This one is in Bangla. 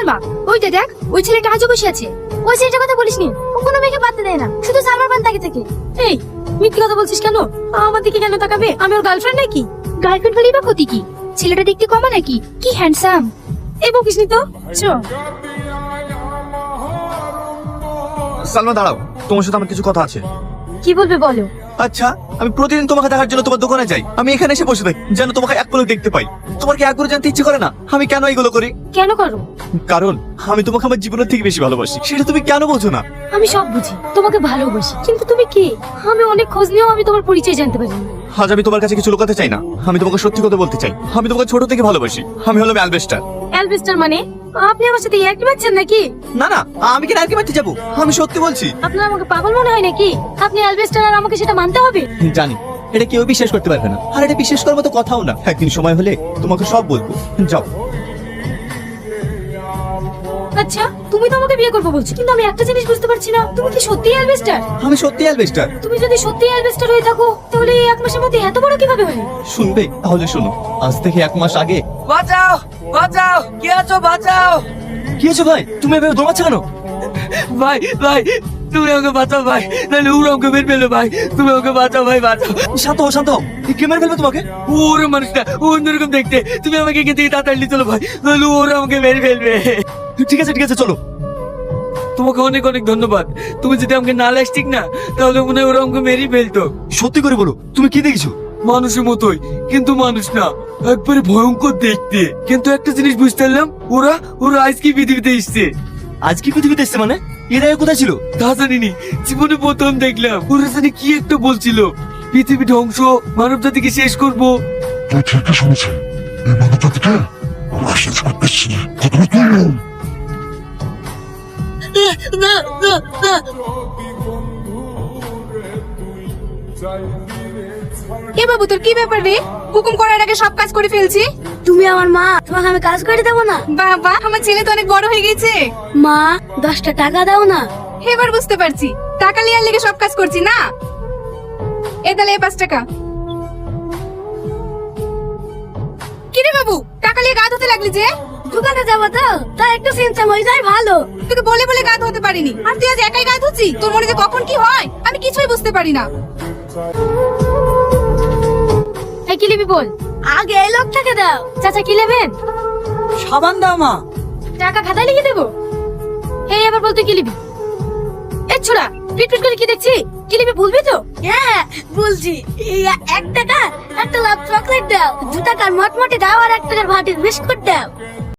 সালমা, ওইটা দেখ, ওই ছেলেটা আজও বসে আছে। ওই ছেলেটার কথা বলিসনি, ও কোনো মেয়েকে পাত্তা দেয় না, শুধু সালমার পান তাকে থেকে। এই মিথ্যে কথা বলছিস কেন? আমার দিকে কেন তাকাবে? আমি ওর গার্লফ্রেন্ড নাকি? গার্লফ্রেন্ড হলেই বা ক্ষতি কি? ছেলেটা দেখতে কমা নাকি? কি হ্যান্ডসাম। এই বকিসনি তো, চ। সালমা দাঁড়াও, তোমার সাথে আমার কিছু কথা আছে। কি বলবে বলো। আচ্ছা, আমি প্রতিদিন তোমাকে দেখার জন্য তোমার দোকানে যাই, আমি এখানে এসে বসে থাকি যেন তোমাকে এক পলক দেখতে পাই। তোমার কি একবার জানতে ইচ্ছে করে না আমি কেন এগুলো করি? কেন করো? কারণ আমি তোমাকে আমার জীবনের থেকে বেশি ভালোবাসি, সেটা তুমি কেন বোঝো না? আমি সব বুঝি, তোমাকে ভালোবাসি, কিন্তু তুমি কে? আমি অনেক খোঁজ নিয়েও আমি তোমার পরিচয় জানতে পারিনি। আজ আমি তোমার কাছে কিছু লুকাতে চাই না, আমি তোমাকে সত্যি কথা বলতে চাই। আমি তোমাকে ছোট থেকে ভালোবাসি। আমি হলাম অ্যালবেস্টার। অ্যালবেস্টার মানে? আপনি আমার সাথে একই বাচ্চান নাকি? না না, আমি কেন আর কি মারতে যাবো? আমি সত্যি বলছি। আপনার আমাকে পাগল মনে হয় নাকি? আপনি অ্যালবেস্টার আর আমাকে সেটা মানতে হবে? জানি এটা কেউ বিশ্বাস করতে পারবে না, আর এটা বিশ্বাস করার মতো কথাও না। একদিন সময় হলে তোমাকে সব বলবো। যাও। আচ্ছা, তুমি তো আমাকে বিয়ে করবে বলছো, কিন্তু আমি একটা জিনিস বুঝতে পারছি না, তুমি কি সত্যিই অ্যালবেস্টার? আমি সত্যি অ্যালবেস্টার। তুমি যদি সত্যি অ্যালবেস্টার হয়ে থাকো, তাহলে এই এক মাসের মধ্যে এত বড় কিভাবে হলে? শুনবে? তাহলে শোনো, আজ থেকে 1 মাস আগে। বাঁচাও বাঁচাও, কে আছো? বাঁচাও। কি হয়েছে ভাই? তুমি এভাবে দৌড়াচ্ছ কেন? ভাই ভাই, তুমি আমাকে বাঁচাও ভাই, নাহলে ওরা আমাকে মেরে ফেলবে ভাই। তুমি আমাকে বাঁচাও ভাই, বাঁচাও। শান্ত হও, শান্ত হও। কে মেরে ফেলবে তোমাকে? ওরা মানুষটা অন্যরকম দেখতে, তুমি আমাকে এখান থেকে তাড়াতাড়ি চলো ভাই, নাহলে ওরা আমাকে মেরে ফেলবে। ঠিক আছে ঠিক আছে, চলো। তোমাকে অনেক অনেক ধন্যবাদ। তুমি যদি আমাকে না ঠিক না, তাহলে মনে হয় ওরা আমাকে মেরেই ফেলতো। সত্যি করে বলো, তুমি কি দেখেছো? মানুষের মতোই, কিন্তু মানুষ না, একবারে ভয়ঙ্কর দেখতে। কিন্তু একটা জিনিস বুঝতে পারলাম, ওরা ওরা আজকে পৃথিবীতে এসছে। আজ কি পৃথিবীতে এসছে মানে? এর আগে কোথায় ছিল? তা জানিনি, জীবনে প্রথম দেখলাম। ওরা জানি কি একটা বলছিল, পৃথিবী ধ্বংস, মানব জাতিকে শেষ করবো। তুই ঠিকই শুনেছিস, এই মানবজাতিকে আমরা শেষ করতেছি। কথা বল। না না না, এ বাবু, তোর কি ব্যাপার রে? হুকুম করার আগে সব কাজ করে ফেলছি। তুমি আমার মা, তোমাকে আমি কাজ করে দেবো না? বাবা, আমার ছেলে তো অনেক বড় হয়ে গেছে। মা, 10টা টাকা দাও না। এবার বুঝতে পারছি, টাকা লিয়ার লেগে সব কাজ করছি না। এ তাহলে 5 টাকা। কিরে বাবু, টাকা লিয়ে গা ধুতে লাগলি যে? দোকানে যাবো তো, তাই একটু সিনচাম হয়ে যায় ভালো। তোকে বলে বলে গা ধুতে পারিনি, আর তুই আজ একাই গা ধুচ্ছি? তোর মনে যে কখন কি হয় আমি কিছুই বুঝতে পারি না। এই কি লিবি বল? আগে এই লোকটাকে দাও। চাচা কি নেবেন? সাবান দাও মা। টাকা খাতায় লিখে দেবো। এই আবার বলতে কি লিবি? এ ছোড়া, পিট করে কি দেখছি? কি লিবি বলবি তো? হ্যাঁ বলছি। 1 টাকা একটা লাভ চকলেট দাও, 2 টাকার মটমটে দাও, আর 1 টাকার ভাতের বিস্কুট দাও।